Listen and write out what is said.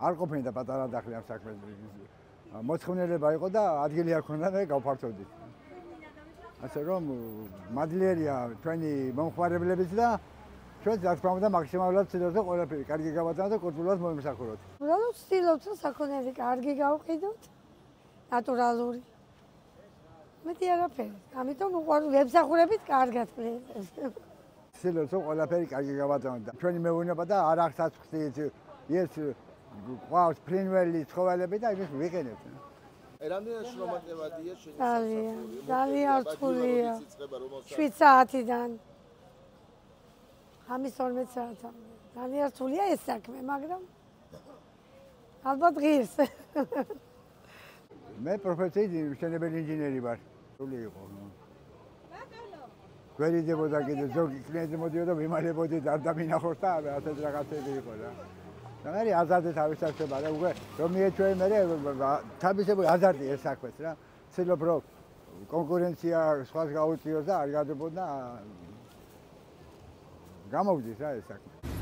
არ ყოფნიდა პატარა დახლი ამ საქმეს. მოთხოვნილება იყო და ადგილი არ ქონდა და გავფართოვდით. ასე რომ მადლიერია ჩვენი მომხმარებლებიც და ჩვენც რა თქმა უნდა მაქსიმალურად ვცდილობთ ყველაფერი კარგი გავატანოთ და კულტურულად მომსახუროთ. უბრალოდ ვცდილობთ საქონელი კარგი გავყიდოთ, ნატურალური. მეტი არაფერი. ამიტომ ვებსახურებით კარგად კლიენტებს. ვცდილობთ ყველაფერი კარგი გავატანოთ და ჩვენი მეურნეობა და არ აქვს საწყვეტი ეს ყავს ფრინველი ცხოველები და იმის ვიყენებთ. რამდენად შრომატევადია შენი ძალიან რთულია. 7 საათიდან ამის 12 საათამდე. ძალიან რთულია ეს საქმე, მაგრამ ალბათ ღირს. მე პროფესიით მშენებელი ინჟინერი ვარ. სული იყო. გვერიდებოდა კიდე ზოგი კლიენტი მოდიოდა ვიმალებოდი არ დამინახოთ და ასეთ რაღაცები იყო რა. და მე აზარდი თავისთავად და უკვე რომ მიეჩვეე მე თავისებური აზარდი ეს საქმეს რა. ვცდილობ რომ კონკურენცია სხვას გაუწიოს და არ გადებოდა გამოვდის რა ეს საქმე.